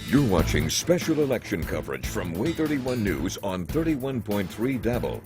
You're watching special election coverage from WAAY 31 News on 31.3 Dabble.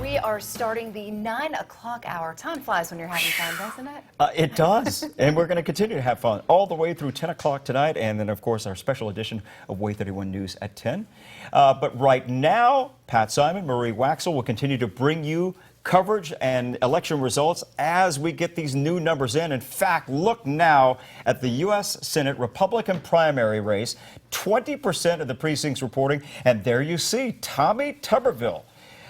We are starting the 9 o'clock hour. Time flies when you're having fun, doesn't it? It does, and we're going to continue to have fun all the way through 10 o'clock tonight, and then, of course, our special edition of WAAY 31 News at 10. But right now, Pat Simon, Marie Waxel will continue to bring you coverage and election results as we get these new numbers in. In fact, look now at the U.S. Senate Republican primary race, 20% of the precincts reporting, and there you see Tommy Tuberville,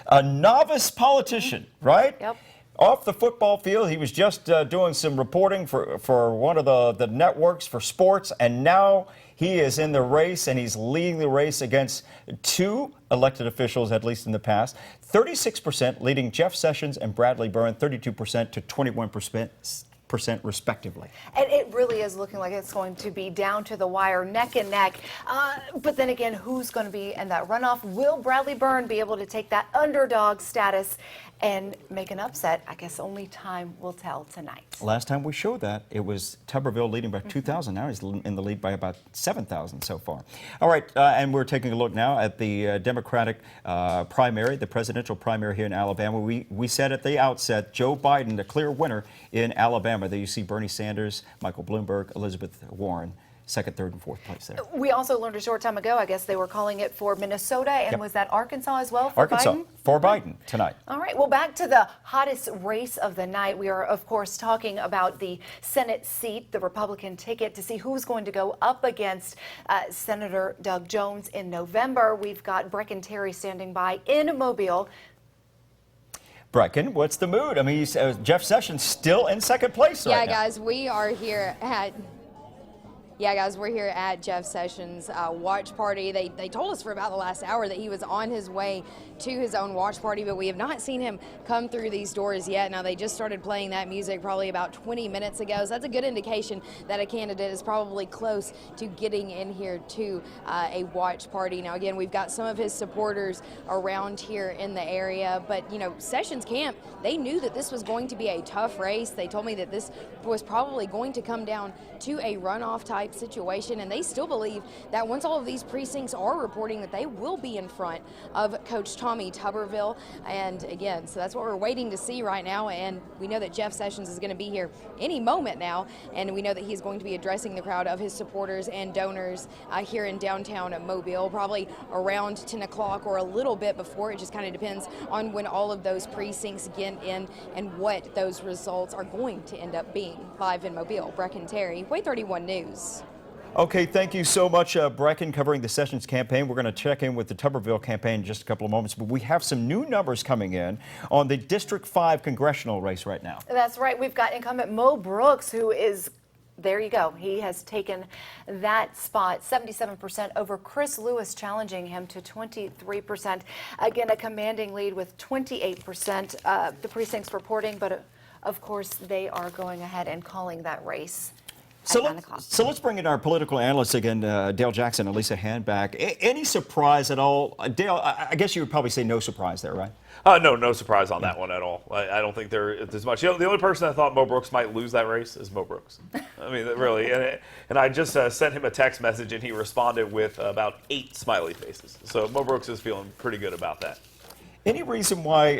a novice politician, right? Yep. Off the football field, he was just doing some reporting for one of the networks for sports, and now he is in the race, and he's leading the race against two elected officials, at least in the past. 36% leading Jeff Sessions and Bradley Byrne, 32% to 21%. Respectively. And it really is looking like it's going to be down to the wire, neck and neck. But then again, who's going to be in that runoff? Will Bradley Byrne be able to take that underdog status and make an upset? I guess only time will tell tonight. Last time we showed that, it was Tuberville leading by 2,000. Now he's in the lead by about 7,000 so far. All right, and we're taking a look now at the Democratic primary, the presidential primary here in Alabama. We said at the outset, Joe Biden, the clear winner in Alabama. There you see Bernie Sanders, Michael Bloomberg, Elizabeth Warren, second, third, and fourth place there. We also learned a short time ago, I guess they were calling it for Minnesota, and was that Arkansas as well for Arkansas, Biden? for Biden tonight. All right, well, back to the hottest race of the night. We are, of course, talking about the Senate seat, the Republican ticket, to see who's going to go up against Senator Doug Jones in November. We've got Brecken Terry standing by in Mobile. Brecken, what's the mood? I mean, Jeff Sessions still in second place right now. Guys, we're here at Jeff Sessions' watch party. They told us for about the last hour that he was on his way to his own watch party, but we have not seen him come through these doors yet. Now, they just started playing that music probably about 20 minutes ago, so that's a good indication that a candidate is probably close to getting in here to a watch party. Now, again, we've got some of his supporters around here in the area, but, you know, Sessions' camp, they knew that this was going to be a tough race. They told me that this was probably going to come down to a runoff type situation, and they still believe that once all of these precincts are reporting that they will be in front of Coach Tommy Tuberville. And again, so that's what we're waiting to see right now, and we know that Jeff Sessions is going to be here any moment now, and we know that he's going to be addressing the crowd of his supporters and donors here in downtown Mobile, probably around 10 o'clock or a little bit before. It just kind of depends on when all of those precincts get in and what those results are going to end up being. Live in Mobile, Brecken Terry, WAAY 31 News. Okay, thank you so much, Brecken, covering the Sessions campaign. We're going to check in with the Tuberville campaign in just a couple of moments, but we have some new numbers coming in on the District 5 congressional race right now. That's right. We've got incumbent Mo Brooks, who is, there you go, he has taken that spot, 77% over Chris Lewis, challenging him to 23%. Again, a commanding lead with 28%. The precincts reporting, but of course, they are going ahead and calling that race. So let's bring in our political analysts again, Dale Jackson and Lisa Handback. Any surprise at all? Dale, I guess you would probably say no surprise there, right? No surprise on that one at all. I don't think there's much. You know, the only person I thought Mo Brooks might lose that race is Mo Brooks. I mean, really. And I just sent him a text message, and he responded with about 8 smiley faces. So Mo Brooks is feeling pretty good about that. Any reason why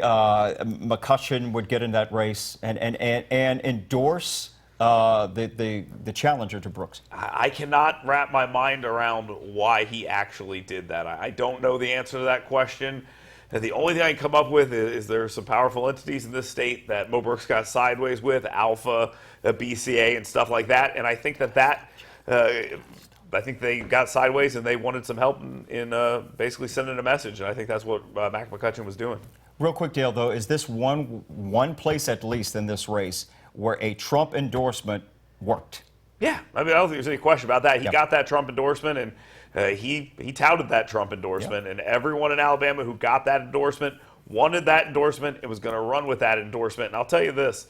McCutcheon would get in that race and endorse the challenger to Brooks? I cannot wrap my mind around why he actually did that. I don't know the answer to that question. And the only thing I can come up with is there are some powerful entities in this state that Mo Brooks got sideways with, Alpha, BCA, and stuff like that. And I think I think they got sideways and they wanted some help in basically sending a message. And I think that's what Mac McCutcheon was doing. Real quick, Dale, though, is this one place at least in this race where a Trump endorsement worked? Yeah, I mean, I don't think there's any question about that. He got that Trump endorsement, and he touted that Trump endorsement, and everyone in Alabama who got that endorsement wanted that endorsement and was going to run with that endorsement. And I'll tell you this,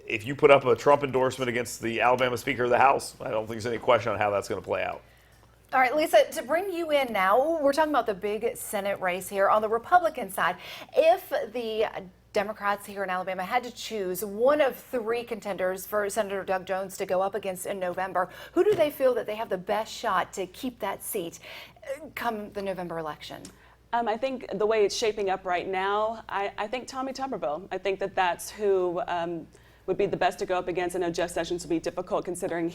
if you put up a Trump endorsement against the Alabama Speaker of the House, I don't think there's any question on how that's going to play out. All right, Lisa, to bring you in now, we're talking about the big Senate race here on the Republican side. If the Democrats here in Alabama had to choose one of 3 contenders for Senator Doug Jones to go up against in November. Who do they feel that they have the best shot to keep that seat come the November election? I think the way it's shaping up right now, I think Tommy Tuberville. I think that that's who would be the best to go up against. I know Jeff Sessions will be difficult considering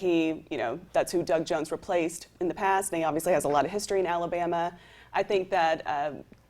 that's who Doug Jones replaced in the past, and he obviously has a lot of history in Alabama. I think that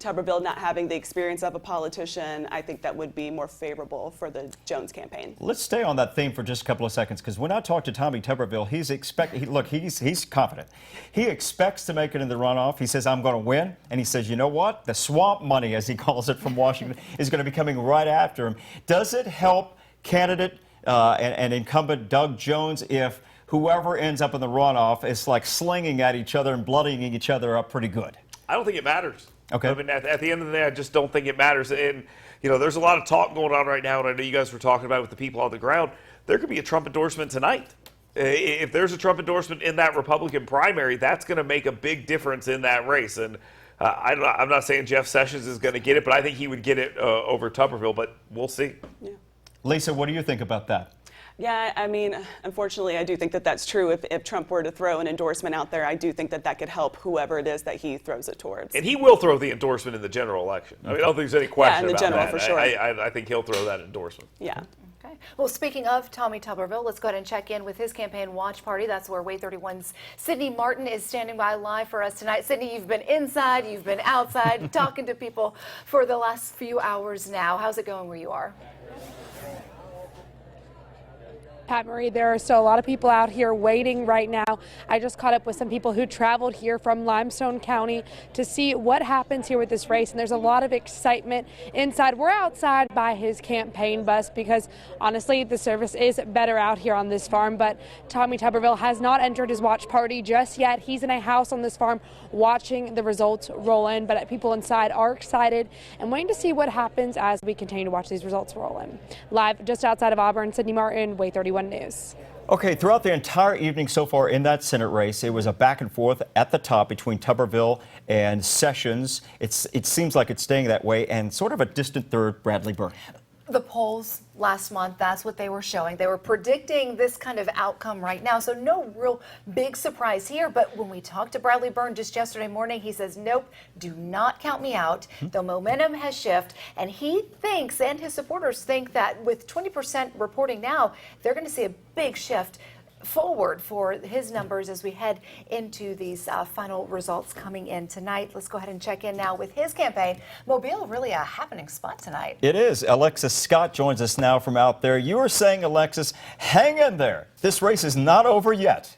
Tuberville not having the experience of a politician, I think that would be more favorable for the Jones campaign. Let's stay on that theme for just a couple of seconds, because when I talk to Tommy Tuberville, he's confident. He expects to make it in the runoff. He says, I'm going to win. And he says, you know what? The swamp money, as he calls it from Washington, is going to be coming right after him. Does it help candidate and incumbent Doug Jones if whoever ends up in the runoff is like slinging at each other and bloodying each other up pretty good? I don't think it matters. Okay. I mean, at the end of the day, I just don't think it matters. And, there's a lot of talk going on right now, and I know you guys were talking about it with the people on the ground. There could be a Trump endorsement tonight. If there's a Trump endorsement in that Republican primary, that's going to make a big difference in that race. And I'm not saying Jeff Sessions is going to get it, but I think he would get it over Tuberville, but we'll see. Yeah. Lisa, what do you think about that? Yeah, I mean, unfortunately, I do think that that's true. If Trump were to throw an endorsement out there, I do think that that could help whoever it is that he throws it towards. And he will throw the endorsement in the general election. I mean, I don't think there's any question in the about general, that. for sure. I think he'll throw that endorsement. Yeah. Okay. Well, speaking of Tommy Tuberville, let's go ahead and check in with his campaign watch party. That's where WAAY 31's Sydney Martin is standing by live for us tonight. Sydney, you've been inside, you've been outside, talking to people for the last few hours now. How's it going where you are? Pat Marie, there are still a lot of people out here waiting right now. I just caught up with some people who traveled here from Limestone County to see what happens here with this race, and there's a lot of excitement inside. We're outside by his campaign bus because honestly the service is better out here on this farm, but Tommy Tuberville has not entered his watch party just yet. He's in a house on this farm watching the results roll in, but people inside are excited and waiting to see what happens as we continue to watch these results roll in. Live just outside of Auburn, Sydney Martin, WAAY 31 News. Okay, throughout the entire evening so far in that Senate race, it was a back and forth at the top between Tuberville and Sessions. It seems like it's staying that way, and sort of a distant third, Bradley Byrne. The polls last month, that's what they were showing. They were predicting this kind of outcome right now, so no real big surprise here. But when we talked to Bradley Byrne just yesterday morning, he says, nope, do not count me out. The momentum has shifted, and he thinks, and his supporters think, that with 20% reporting now, they're going to see a big shift forward for his numbers as we head into these final results coming in tonight. Let's go ahead and check in now with his campaign. Mobile, really a happening spot tonight. It is. Alexis Scott joins us now from out there. You were saying, Alexis, hang in there. This race is not over yet.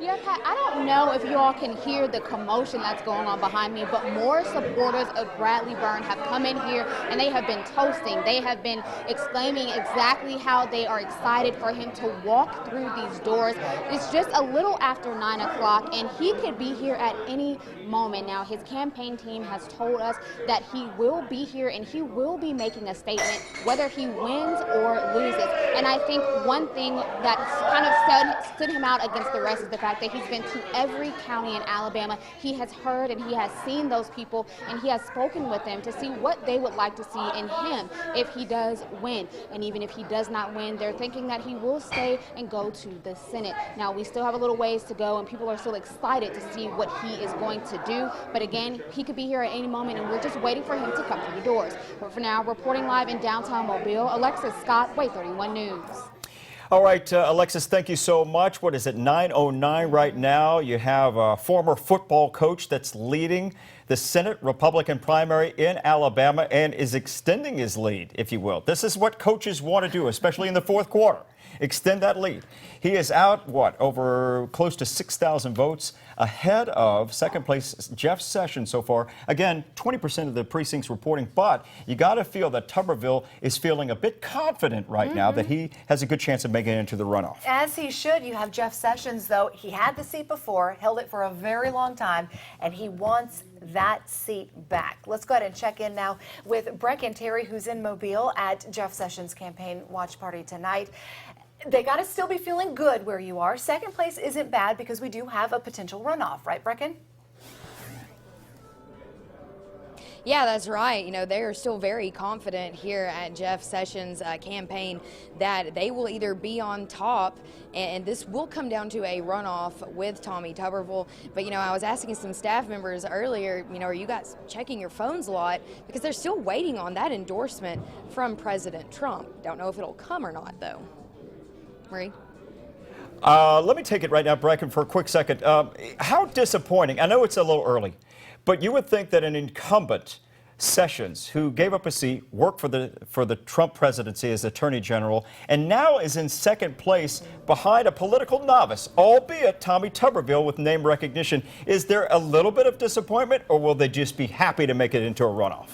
Yeah, Pat, I don't know if you all can hear the commotion that's going on behind me, but more supporters of Bradley Byrne have come in here and they have been toasting. They have been exclaiming exactly how they are excited for him to walk through these doors. It's just a little after 9 o'clock and he could be here at any moment. Now, his campaign team has told us that he will be here and he will be making a statement whether he wins or loses. And I think one thing that's kind of stood him out against the rest is the fact that he's been to every county in Alabama. He has heard and he has seen those people and he has spoken with them to see what they would like to see in him if he does win. And even if he does not win, they're thinking that he will stay and go to the Senate. Now, we still have a little ways to go and people are still excited to see what he is going to do. But again, he could be here at any moment and we're just waiting for him to come through the doors. But for now, reporting live in downtown Mobile, Alexis Scott, WAAY 31 News. All right, Alexis, thank you so much. What is it, 9:09 right now? You have a former football coach that's leading the Senate Republican primary in Alabama and is extending his lead, if you will. This is what coaches want to do, especially in the fourth quarter. Extend that lead. He is out, over close to 6,000 votes ahead of second place Jeff Sessions so far. Again, 20% of the precincts reporting, but you got to feel that Tuberville is feeling a bit confident right now that he has a good chance of making it into the runoff. As he should. You have Jeff Sessions, though. He had the seat before, held it for a very long time, and he wants that seat back. Let's go ahead and check in now with Breck and Terry, who's in Mobile at Jeff Sessions' campaign watch party tonight. They got to still be feeling good where you are. Second place isn't bad because we do have a potential runoff, right, Brecken? Yeah, that's right. You know, they are still very confident here at Jeff Sessions' campaign that they will either be on top, and this will come down to a runoff with Tommy Tuberville. But, you know, I was asking some staff members earlier, you know, are you guys checking your phones a lot? Because they're still waiting on that endorsement from President Trump. Don't know if it'll come or not, though. Marie? Let me take it right now, Bracken, for a quick second. How disappointing. I know it's a little early, but you would think that an incumbent, Sessions, who gave up a seat, worked for the Trump presidency as Attorney General, and now is in second place behind a political novice, albeit Tommy Tuberville with name recognition. Is there a little bit of disappointment, or will they just be happy to make it into a runoff?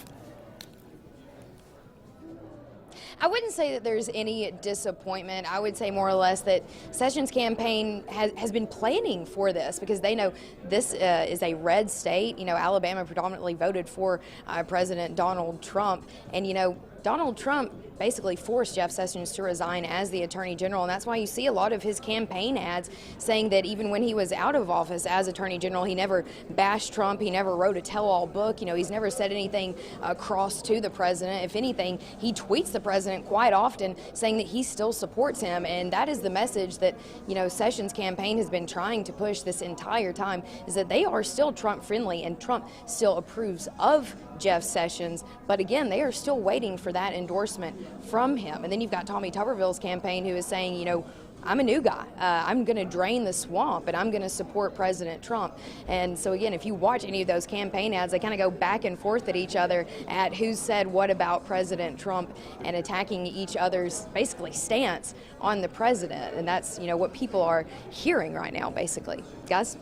I wouldn't say that there's any disappointment. I would say more or less that Sessions' campaign has been planning for this because they know this is a red state. You know, Alabama predominantly voted for President Donald Trump, and, you know, Donald Trump basically forced Jeff Sessions to resign as the Attorney General, and that's why you see a lot of his campaign ads saying that even when he was out of office as Attorney General, he never bashed Trump, he never wrote a tell-all book, you know, he's never said anything cross to the president. If anything, he tweets the president quite often saying that he still supports him, and that is the message that, you know, Sessions' campaign has been trying to push this entire time, is that they are still Trump-friendly, and Trump still approves of Jeff Sessions, but again, they are still waiting for that endorsement from him. And then you've got Tommy Tuberville's campaign, who is saying, you know, I'm a new guy. I'm going to drain the swamp, and I'm going to support President Trump. And so again, if you watch any of those campaign ads, they kind of go back and forth at each other at who said what about President Trump and attacking each other's basically stance on the president. And that's, you know, what people are hearing right now, basically. Guys?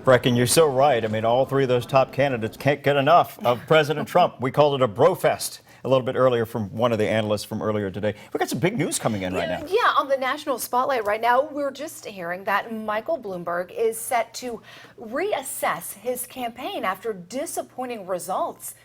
Bracken, you're so right. I mean, all three of those top candidates can't get enough of President Trump. We called it a brofest a little bit earlier from one of the analysts from earlier today. We've got some big news coming in right now. Yeah, on the national spotlight right now, we're just hearing that Michael Bloomberg is set to reassess his campaign after disappointing results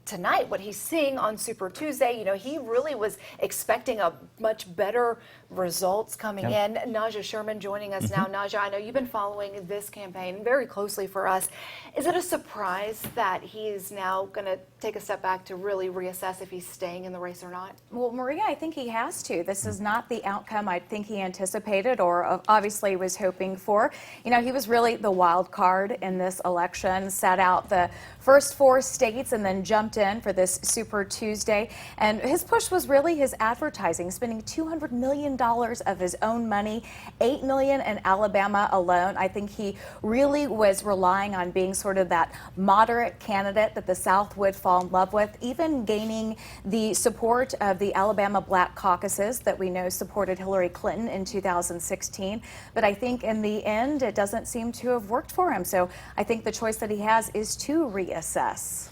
tonight. What he's seeing on Super Tuesday, you know, he really was expecting a much better results coming in. Naja Sherman joining us now. Naja, I know you've been following this campaign very closely for us. Is it a surprise that he's now going to take a step back to really reassess if he's staying in the race or not? Well, Maria, I think he has to. This is not the outcome I think he anticipated or obviously was hoping for. You know, he was really the wild card in this election, sat out the first 4 states and then jumped in for this Super Tuesday. And his push was really his advertising, spending $200 million of his own money, $8 million in Alabama alone. I think he really was relying on being sort of that moderate candidate that the South would fall in love with, even gaining the support of the Alabama Black caucuses that we know supported Hillary Clinton in 2016. But I think in the end, it doesn't seem to have worked for him. So I think the choice that he has is to reassess.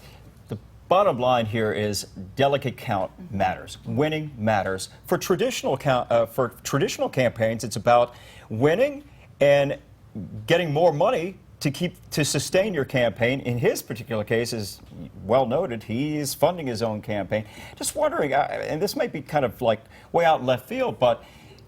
Bottom line here is delegate count matters. Winning matters. For traditional campaigns, it's about winning and getting more money to sustain your campaign. In his particular case, is well noted, he is funding his own campaign. Just wondering, and this might be kind of like way out in left field, but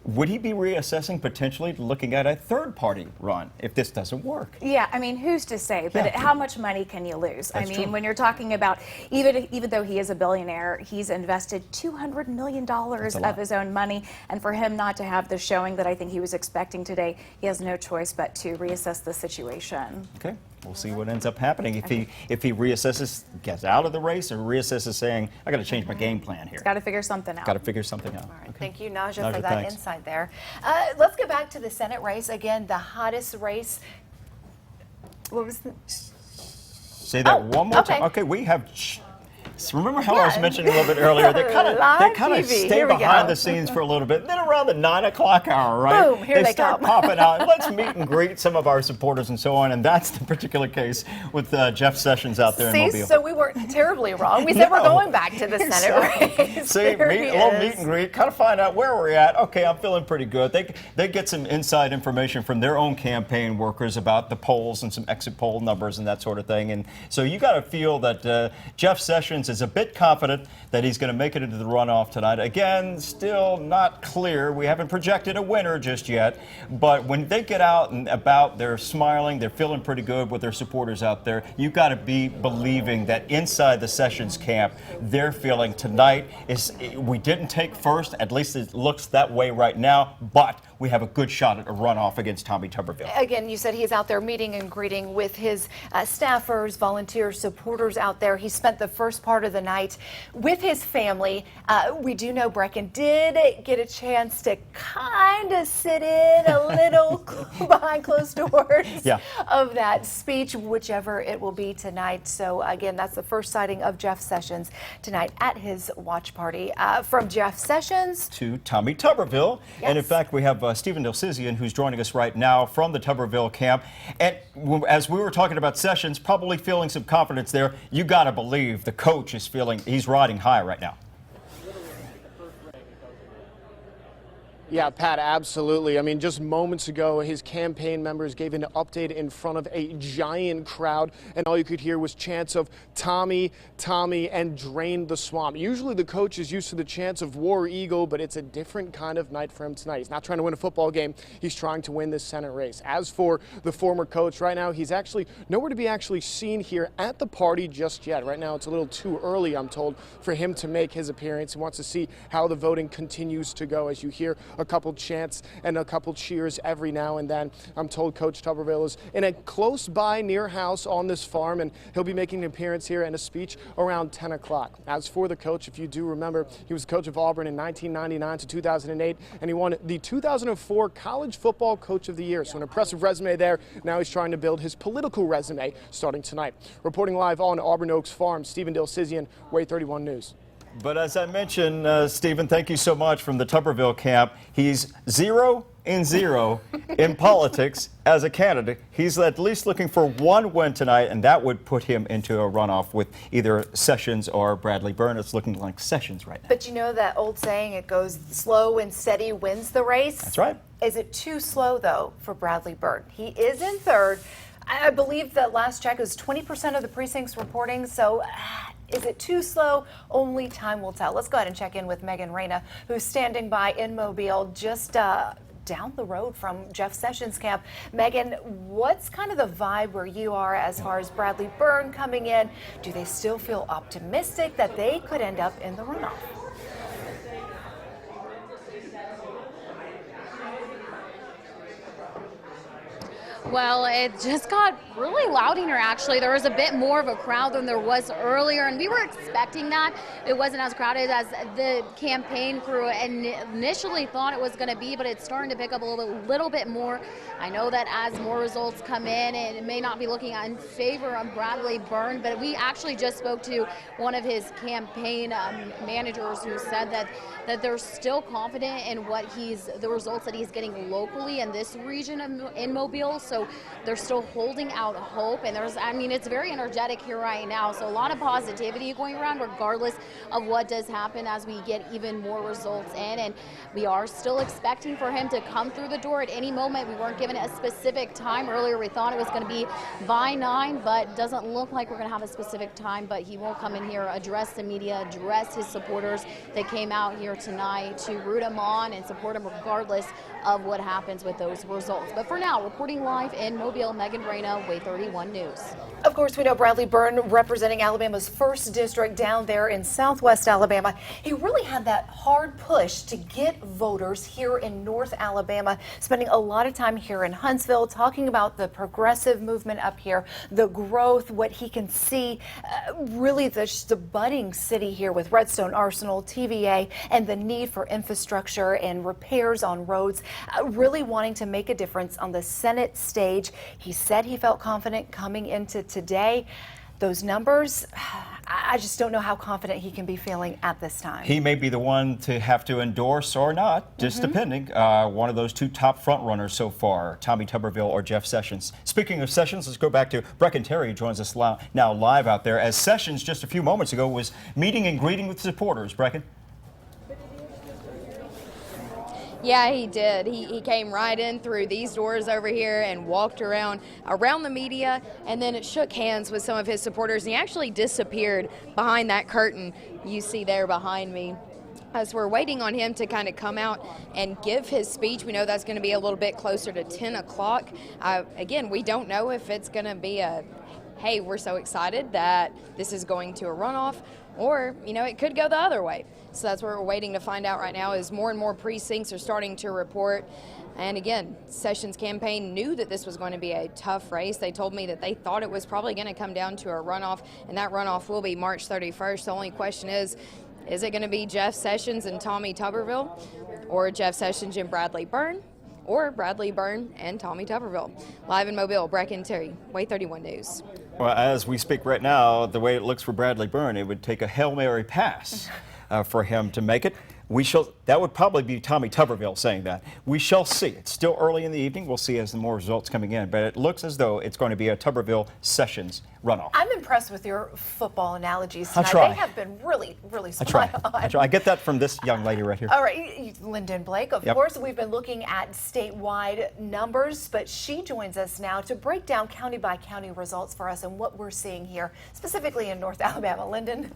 would he be reassessing potentially looking at a third-party run if this doesn't work? Yeah, I mean, who's to say? But how much money can you lose? That's I mean, true. When you're talking about, even though he is a billionaire, he's invested $200 million of his own money. And for him not to have the showing that I think he was expecting today, he has no choice but to reassess the situation. Okay. We'll see what ends up happening if he reassesses, gets out of the race, or reassesses saying, I got to change my game plan here. Got to figure something out. Got to figure something out. All right. Okay. Thank you, Naja, for Naja, that thanks. insight there. Let's get back to the Senate race. Again, the hottest race. What was the... Say that one more okay. time. Okay, we have... Remember how I was mentioning a little bit earlier? They kind of stay Here we behind go. the scenes for a little bit. Then around the 9 o'clock hour, right? Boom, here they start come. popping out. Let's meet and greet some of our supporters and so on. And that's the particular case with Jeff Sessions out there in Mobile. So we weren't terribly wrong. We said we're going back to the Senate race. See, a There he little is. meet and greet, kind of find out where we're at. Okay, I'm feeling pretty good. They get some inside information from their own campaign workers about the polls and some exit poll numbers and that sort of thing. And so you got to feel that Jeff Sessions Sessions is a bit confident that he's going to make it into the runoff tonight. Again, still not clear. We haven't projected a winner just yet. But when they get out and about, they're smiling. They're feeling pretty good with their supporters out there. You've got to be believing that inside the Sessions camp, they're feeling tonight is we didn't take first. At least it looks that way right now. But we have a good shot at a runoff against Tommy Tuberville. Again, you said he's out there meeting and greeting with his staffers, volunteers, supporters out there. He spent the first part of the night with his family. We do know Brecken did get a chance to kind of sit in a little behind closed doors of that speech, whichever it will be tonight. So again, that's the first sighting of Jeff Sessions tonight at his watch party. From Jeff Sessions to Tommy Tuberville. And in fact, we have Stephen Dilsizian, who's joining us right now from the Tuberville camp. And as we were talking about Sessions, probably feeling some confidence there, you got to believe the coach is feeling he's riding high right now. Yeah, Pat, absolutely. I mean, just moments ago, his campaign members gave an update in front of a giant crowd, and all you could hear was chants of Tommy, Tommy, and drain the swamp. Usually the coach is used to the chants of War Eagle, but it's a different kind of night for him tonight. He's not trying to win a football game. He's trying to win this Senate race. As for the former coach, right now, he's actually nowhere to be actually seen here at the party just yet. Right now, it's a little too early, I'm told, for him to make his appearance. He wants to see how the voting continues to go. As you hear a couple chants and a couple cheers every now and then. I'm told Coach Tuberville is in a close by near house on this farm, and he'll be making an appearance here and a speech around 10 o'clock. As for the coach, if you do remember, he was coach of Auburn in 1999 to 2008, and he won the 2004 College Football Coach of the Year. So an impressive resume there. Now he's trying to build his political resume starting tonight. Reporting live on Auburn Oaks Farm, Stephen Dilsizian, WAAY 31 News. But as I mentioned, Stephen, thank you so much from the Tuberville camp. He's 0 and 0 in politics as a candidate. He's at least looking for one win tonight, and that would put him into a runoff with either Sessions or Bradley Byrne. It's looking like Sessions right now. But you know that old saying, it goes slow and steady wins the race? That's right. Is it too slow, though, for Bradley Byrne? He is in third. I believe that last check is 20% of the precincts reporting, so is it too slow? Only time will tell. Let's go ahead and check in with Megan Reyna, who's standing by in Mobile, just down the road from Jeff Sessions' camp. Megan, what's kind of the vibe where you are as far as Bradley Byrne coming in? Do they still feel optimistic that they could end up in the runoff? Well, it just got really loud in here, actually. There was a bit more of a crowd than there was earlier, and we were expecting that. It wasn't as crowded as the campaign crew initially thought it was going to be, but it's starting to pick up a little bit more. I know that as more results come in, it may not be looking in favor of Bradley Byrne, but we actually just spoke to one of his campaign managers who said that they're still confident in the results that he's getting locally in this region in Mobile. So they're still holding out hope, and it's very energetic here right now. So a lot of positivity going around, regardless of what does happen as we get even more results in. And we are still expecting for him to come through the door at any moment. We weren't given a specific time earlier. We thought it was going to be by 9, but doesn't look like we're going to have a specific time. But he will come in here, address the media, address his supporters that came out here tonight to root him on and support him regardless of what happens with those results. But for now, reporting live in Mobile, Megan Reyna, WAAY 31 News. Of course, we know Bradley Byrne representing Alabama's 1st district down there in southwest Alabama. He really had that hard push to get voters here in North Alabama, spending a lot of time here in Huntsville, talking about the progressive movement up here, the growth, what he can see, really the budding city here with Redstone Arsenal, TVA, and the need for infrastructure and repairs on roads, really wanting to make a difference on the Senate stage. He said he felt confident coming into today. Those numbers, I just don't know how confident he can be feeling at this time. He may be the one to have to endorse or not, just depending. One of those two top front runners so far, Tommy Tuberville or Jeff Sessions. Speaking of Sessions, let's go back to Brecken Terry, who joins us now live out there, as Sessions just a few moments ago was meeting and greeting with supporters. Brecken. Yeah, he did. He came right in through these doors over here and walked around the media, and then it shook hands with some of his supporters, and he actually disappeared behind that curtain you see there behind me. As we're waiting on him to kind of come out and give his speech. We know that's going to be a little bit closer to 10 o'clock. Again, we don't know if it's going to be a, hey, we're so excited that this is going to a runoff, or, it could go the other way. So that's what we're waiting to find out right now, is more and more precincts are starting to report. And again, Sessions' campaign knew that this was going to be a tough race. They told me that they thought it was probably going to come down to a runoff, and that runoff will be March 31st. The only question is it going to be Jeff Sessions and Tommy Tuberville, or Jeff Sessions and Bradley Byrne, or Bradley Byrne and Tommy Tuberville? Live in Mobile, Brecken Terry, WAAY 31 News. Well, as we speak right now, the way it looks for Bradley Byrne, it would take a Hail Mary pass for him to make it. That would probably be Tommy Tuberville saying that. We shall see. It's still early in the evening. We'll see as the more results coming in. But it looks as though it's going to be a Tuberville-Sessions runoff. I'm impressed with your football analogies tonight. I try. They have been really, really spot on. I try. I get that from this young lady right here. All right, Lyndon Blake, of Yep. course, we've been looking at statewide numbers, but she joins us now to break down county by county results for us and what we're seeing here, specifically in North Alabama. Lyndon?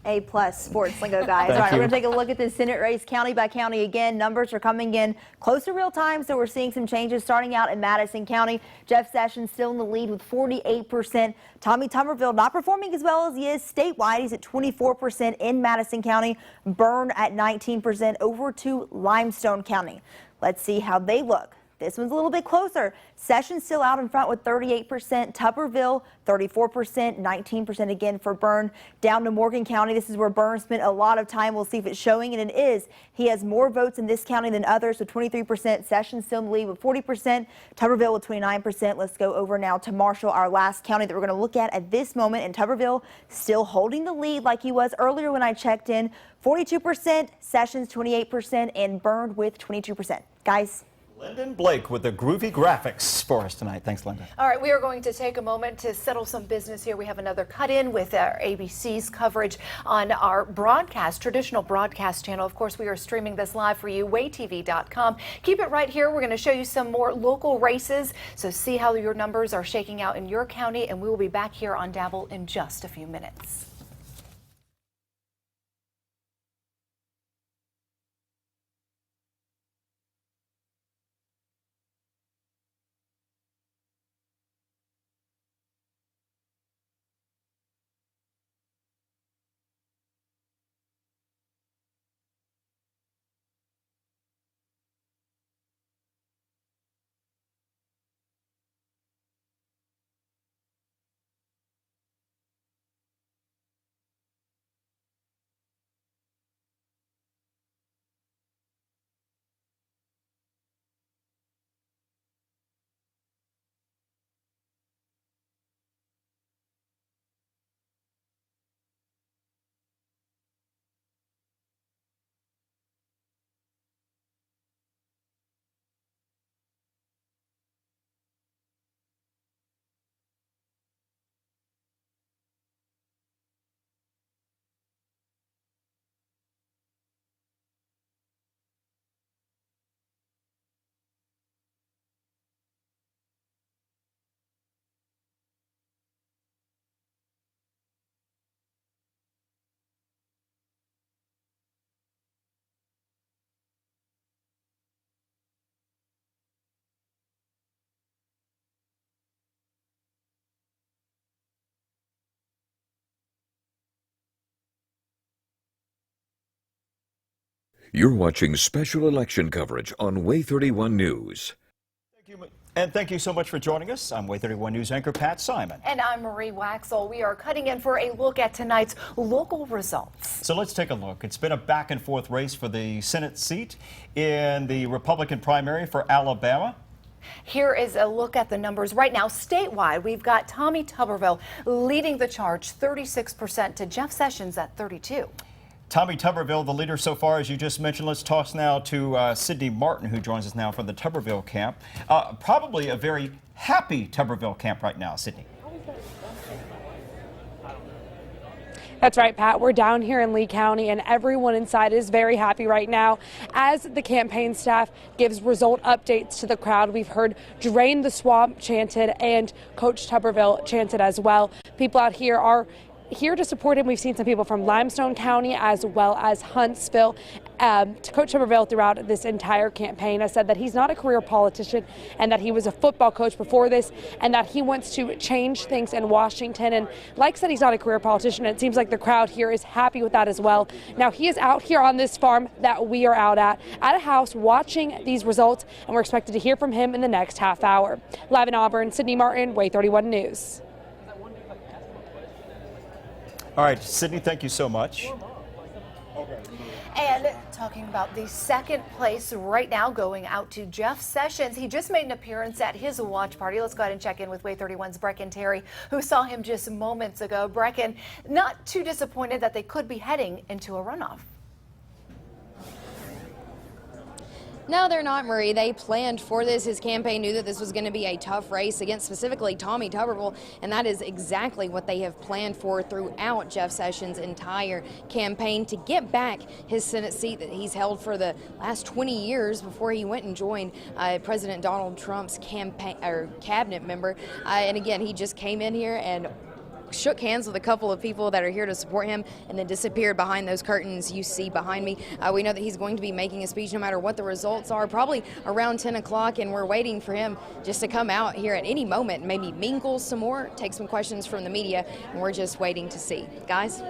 A+ sports lingo, guys. Thank All right, you. we're going to take a look at this Senate race county by county again. Numbers are coming in close to real time, so we're seeing some changes starting out in Madison County. Jeff Sessions still in the lead with 48%. Tommy Tuberville not performing as well as he is statewide. He's at 24% in Madison County. Byrne at 19%. Over to Limestone County. Let's see how they look. This one's a little bit closer. Sessions still out in front with 38%. Tuberville, 34%, 19% again for Byrne. Down to Morgan County. This is where Byrne spent a lot of time. We'll see if it's showing, and it is. He has more votes in this county than others, so 23%. Sessions still in the lead with 40%. Tuberville with 29%. Let's go over now to Marshall, our last county that we're going to look at this moment. And Tuberville still holding the lead like he was earlier when I checked in. 42%, Sessions 28%, and Byrne with 22%. Guys. Lyndon Blake with the groovy graphics for us tonight. Thanks, Linda. All right, we are going to take a moment to settle some business here. We have another cut-in with our ABC's coverage on our broadcast, traditional broadcast channel. Of course, we are streaming this live for you, WAAYTV.com. Keep it right here. We're going to show you some more local races, so see how your numbers are shaking out in your county, and we will be back here on Dabble in just a few minutes. You're watching special election coverage on WAAY 31 News. And thank you so much for joining us. I'm WAAY 31 News anchor Pat Simon. And I'm Marie Waxel. We are cutting in for a look at tonight's local results. So let's take a look. It's been a back and forth race for the Senate seat in the Republican primary for Alabama. Here is a look at the numbers right now. Statewide, we've got Tommy Tuberville leading the charge, 36% to Jeff Sessions at 32%. Tommy Tuberville, the leader so far, as you just mentioned. Let's toss now to Sydney Martin, who joins us now from the Tuberville camp. Probably a very happy Tuberville camp right now, Sydney. That's right, Pat. We're down here in Lee County, and everyone inside is very happy right now as the campaign staff gives result updates to the crowd. We've heard "Drain the Swamp" chanted and Coach Tuberville chanted as well. People out here are here to support him. We've seen some people from Limestone County as well as Huntsville. Coach Tuberville throughout this entire campaign has said that he's not a career politician and that he was a football coach before this and that he wants to change things in Washington. And like I said, he's not a career politician. It seems like the crowd here is happy with that as well. Now, he is out here on this farm that we are out at a house watching these results, and we're expected to hear from him in the next half hour. Live in Auburn, Sydney Martin, WAAY 31 News. All right, Sydney, thank you so much. And talking about the second place right now going out to Jeff Sessions. He just made an appearance at his watch party. Let's go ahead and check in with WAAY 31's Brecken Terry, who saw him just moments ago. Brecken, not too disappointed that they could be heading into a runoff. No, they're not, Marie. They planned for this. His campaign knew that this was going to be a tough race against specifically Tommy Tuberville, and that is exactly what they have planned for throughout Jeff Sessions' entire campaign, to get back his Senate seat that he's held for the last 20 years before he went and joined President Donald Trump's campaign or cabinet member. And again, he just came in here and shook hands with a couple of people that are here to support him and then disappeared behind those curtains you see behind me. We know that he's going to be making a speech no matter what the results are, probably around 10 o'clock, and we're waiting for him just to come out here at any moment and maybe mingle some more, take some questions from the media, and we're just waiting to see. Guys?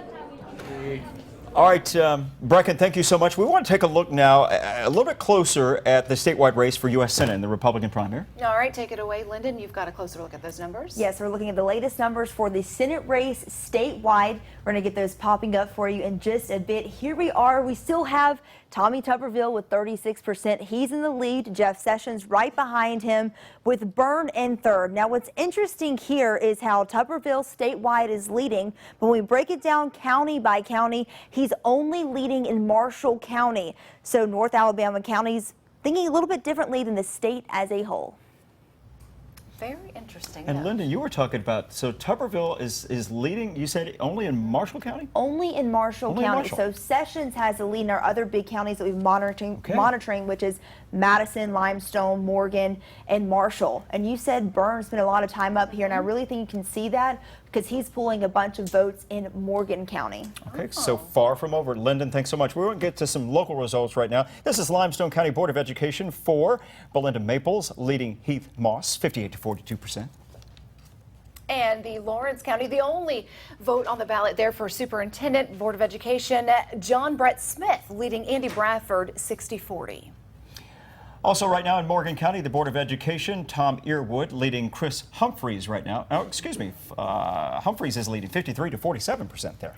All right, Brecken, thank you so much. We want to take a look now a little bit closer at the statewide race for U.S. Senate in the Republican primary. All right, take it away, Lyndon. You've got a closer look at those numbers. Yes, we're looking at the latest numbers for the Senate race statewide. We're going to get those popping up for you in just a bit. Here we are. We still have Tommy Tuberville with 36%. He's in the lead. Jeff Sessions right behind him with Byrne in third. Now, what's interesting here is how Tuberville statewide is leading. When we break it down county by county, he's only leading in Marshall County. So North Alabama counties thinking a little bit differently than the state as a whole. Very interesting. And Lyndon, you were talking about, so Tuberville is leading, you said only in Marshall County? Only in Marshall County. So Sessions has the lead in our other big counties that we've monitoring, which is Madison, Limestone, Morgan, and Marshall. And you said Byrne spent a lot of time up here, and I really think you can see that because he's pulling a bunch of votes in Morgan County. Okay, so far from over. Lyndon, thanks so much. We're going to get to some local results right now. This is Limestone County Board of Education for Belinda Maples, leading Heath Moss, 58 to 42%. And the Lawrence County, the only vote on the ballot there for Superintendent, Board of Education, John Brett Smith, leading Andy Bradford, 60-40. Also right now in Morgan County, the Board of Education, Tom Earwood leading Chris Humphreys right now. Oh, excuse me, Humphreys is leading 53 to 47% there.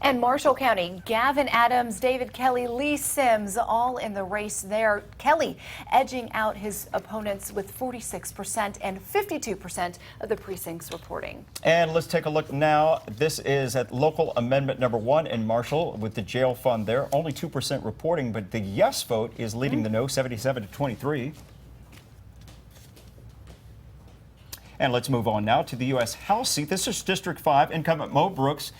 And Marshall County, Gavin Adams, David Kelly, Lee Sims, all in the race there. Kelly edging out his opponents with 46% and 52% of the precincts reporting. And let's take a look now. This is at local amendment number 1 in Marshall with the jail fund there. Only 2% reporting, but the yes vote is leading the no, 77 to 23. And let's move on now to the U.S. House seat. This is District 5, incumbent Mo Brooks.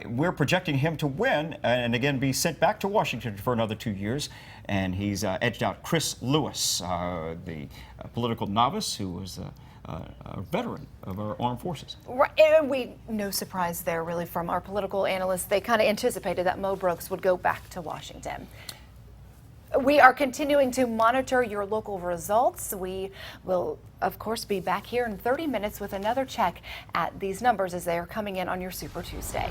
We're projecting him to win and again be sent back to Washington for another 2 years. And he's edged out Chris Lewis, the political novice who was a veteran of our armed forces. Right, and no surprise there really from our political analysts. They kind of anticipated that Mo Brooks would go back to Washington. We are continuing to monitor your local results. We will, of course, be back here in 30 minutes with another check at these numbers as they are coming in on your Super Tuesday.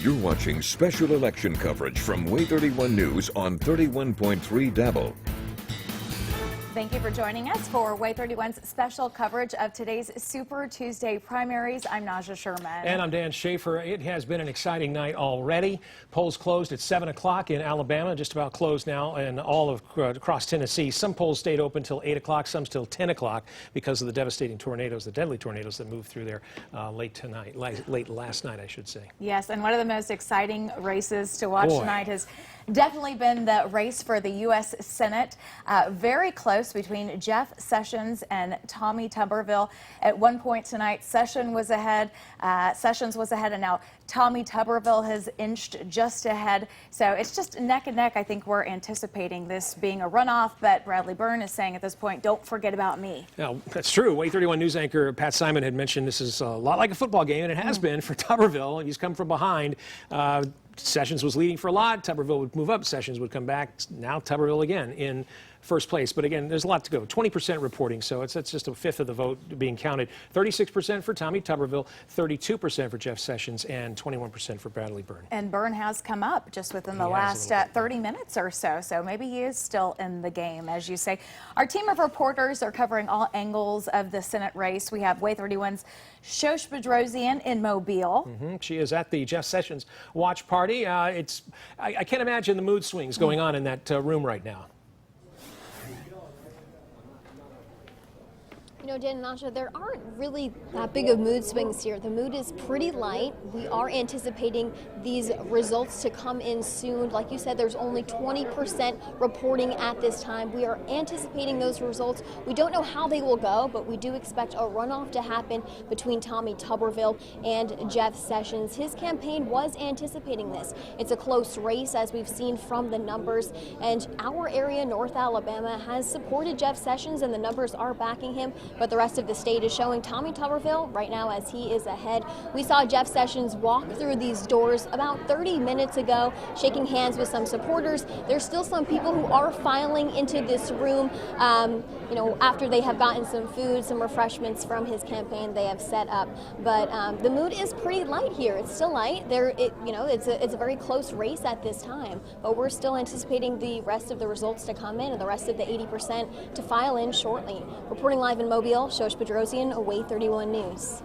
You're watching special election coverage from WAAY 31 News on 31.3 Dabble. Thank you for joining us for WAAY 31's special coverage of today's Super Tuesday primaries. I'm Naja Sherman. And I'm Dan Schaefer. It has been an exciting night already. Polls closed at 7 o'clock in Alabama, just about closed now, and all of across Tennessee. Some polls stayed open till 8 o'clock, some till 10 o'clock because of the devastating tornadoes, the deadly tornadoes that moved through there late last night, I should say. Yes, and one of the most exciting races to watch tonight has definitely been the race for the U.S. Senate. Very close between Jeff Sessions and Tommy Tuberville. At one point tonight, Sessions was ahead, and now Tommy Tuberville has inched just ahead. So it's just neck and neck. I think we're anticipating this being a runoff, but Bradley Byrne is saying at this point, don't forget about me. Now, that's true. WAAY 31 news anchor Pat Simon had mentioned this is a lot like a football game, and it has been for Tuberville. He's come from behind. Sessions was leading for a lot. Tuberville would move up. Sessions would come back. Now Tuberville again in first place. But again, there's a lot to go. 20% reporting, so it's just a fifth of the vote being counted. 36% for Tommy Tuberville, 32% for Jeff Sessions, and 21% for Bradley Byrne. And Byrne has come up just within the last 30 minutes or so. So maybe he is still in the game, as you say. Our team of reporters are covering all angles of the Senate race. We have WAAY 31's Shosh Bedrosian in Mobile. She is at the Jeff Sessions watch party. I can't imagine the mood swings going on in that room right now. You know, Dan and Nasha, there aren't really that big of mood swings here. The mood is pretty light. We are anticipating these results to come in soon. Like you said, there's only 20% reporting at this time. We are anticipating those results. We don't know how they will go, but we do expect a runoff to happen between Tommy Tuberville and Jeff Sessions. His campaign was anticipating this. It's a close race, as we've seen from the numbers, and our area, North Alabama, has supported Jeff Sessions, and the numbers are backing him. But the rest of the state is showing Tommy Tuberville right now as he is ahead. We saw Jeff Sessions walk through these doors about 30 minutes ago, shaking hands with some supporters. There's still some people who are filing into this room, you know, after they have gotten some food, some refreshments from his campaign they have set up. But the mood is pretty light here. It's still light. You know, it's a very close race at this time. But we're still anticipating the rest of the results to come in and the rest of the 80% to file in shortly. Reporting live in Mobile, Shosh Bedrosian, WAAY 31 News.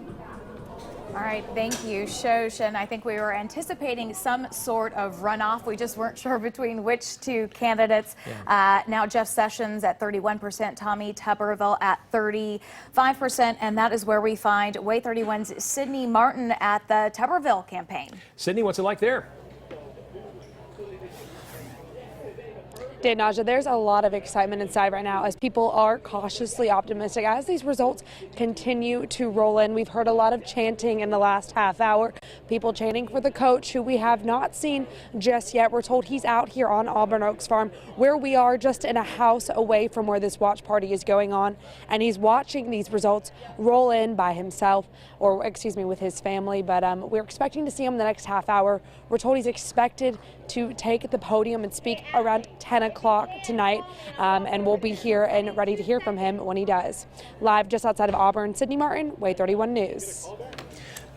All right, thank you, Shosh. And I think we were anticipating some sort of runoff. We just weren't sure between which two candidates. Now Jeff Sessions at 31%, Tommy Tuberville at 35%, and that is where we find WAAY 31's Sydney Martin at the Tuberville campaign. Sydney, what's it like there? Dan, Naja, there's a lot of excitement inside right now as people are cautiously optimistic as these results continue to roll in. We've heard a lot of chanting in the last half hour, people chanting for the coach, who we have not seen just yet. We're told he's out here on Auburn Oaks Farm, where we are, just in a house away from where this watch party is going on, and he's watching these results roll in by himself, or excuse me, with his family. But we're expecting to see him the next half hour. We're told he's expected to take the podium and speak around 10 o'clock tonight, and we'll be here and ready to hear from him when he does. Live just outside of Auburn, Sydney Martin, WAAY 31 News.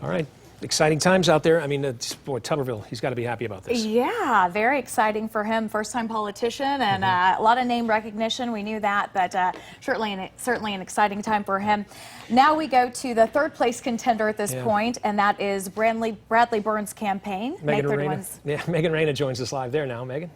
All right. Exciting times out there. I mean, boy, Tuberville, he's got to be happy about this. Yeah, very exciting for him. First-time politician and a lot of name recognition. We knew that, but certainly an exciting time for him. Now we go to the third-place contender at this point, and that is Bradley Byrne's campaign. Megan Reyna joins us live there now. Megan?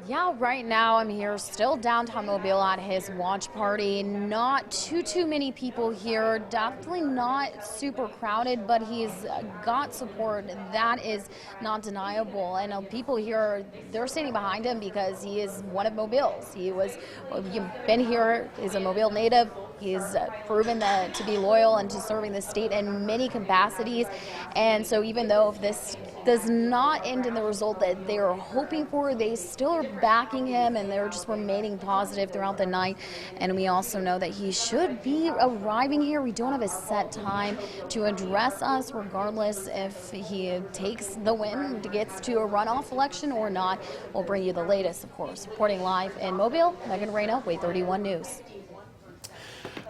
Yeah, right now I'm here still downtown Mobile at his watch party. Not too many people here. Definitely not super crowded, but he's got support. That is not deniable. And people here, they're standing behind him because he is one of Mobile's. He's been here, he's a Mobile native. He's proven to be loyal and to serving the state in many capacities. And so even though if this does not end in the result that they are hoping for, they still are backing him, and they're just remaining positive throughout the night. And we also know that he should be arriving here. We don't have a set time to address us, regardless if he takes the win, gets to a runoff election or not. We'll bring you the latest, of course. Reporting live in Mobile, Megan Reyna, WAAY 31 News.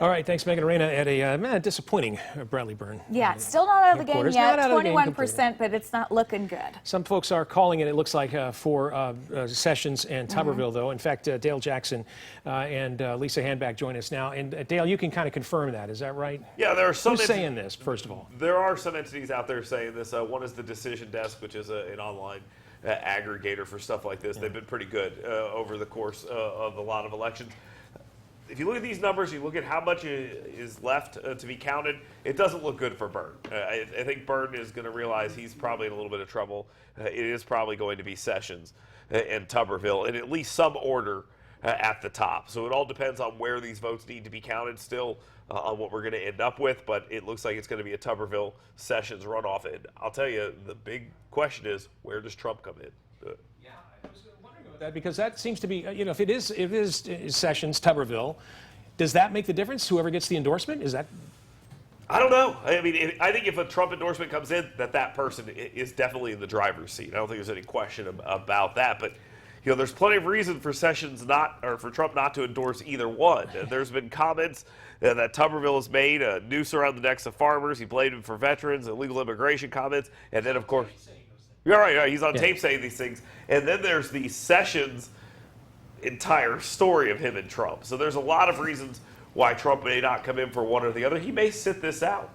All right, thanks, Megan Arena, at a disappointing Bradley Byrne. Yeah, still not out of the game Headquarters. yet, Not out of the game 21%, but it's not looking good. Some folks are calling it looks like, for Sessions and Tuberville, though. In fact, Dale Jackson and Lisa Handback join us now. And Dale, you can kind of confirm that. Is that right? Yeah, there are some. Who's saying this, first of all? There are some entities out there saying this. One is the Decision Desk, which is an online aggregator for stuff like this. They've been pretty good over the course of a lot of elections. If you look at these numbers, you look at how much is left to be counted, it doesn't look good for Byrne. I think Byrne is going to realize he's probably in a little bit of trouble. It is probably going to be Sessions and Tuberville in at least some order at the top. So it all depends on where these votes need to be counted still on what we're going to end up with, but it looks like it's going to be a Tuberville Sessions runoff. And I'll tell you, the big question is, where does Trump come in? That because that seems to be, if it is Sessions, Tuberville, does that make the difference? Whoever gets the endorsement, is that? I don't know. I mean, I think if a Trump endorsement comes in, that person is definitely in the driver's seat. I don't think there's any question about that. But there's plenty of reason for for Trump not to endorse either one. There's been comments that Tuberville has made, a noose around the necks of farmers. He blamed him for veterans, illegal immigration comments, and then of course. You're right. He's on tape saying these things. And then there's the Sessions entire story of him and Trump. So there's a lot of reasons why Trump may not come in for one or the other. He may sit this out.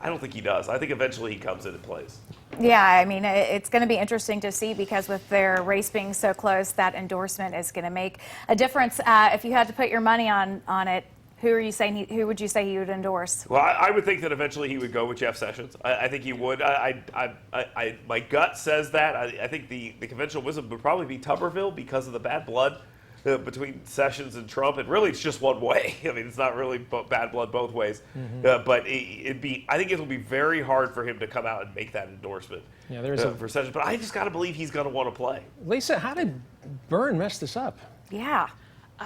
I don't think he does. I think eventually he comes in and plays. Yeah, I mean, it's going to be interesting to see because with their race being so close, that endorsement is going to make a difference. If you had to put your money on it, who would you say he would endorse? Well, I would think that eventually he would go with Jeff Sessions. I think he would. My gut says that. I think the conventional wisdom would probably be Tuberville because of the bad blood between Sessions and Trump. And really, it's just one way. I mean, it's not really bad blood both ways. But I think it will be very hard for him to come out and make that endorsement for Sessions. But I just got to believe he's going to want to play. Lisa, how did Byrne mess this up? Yeah.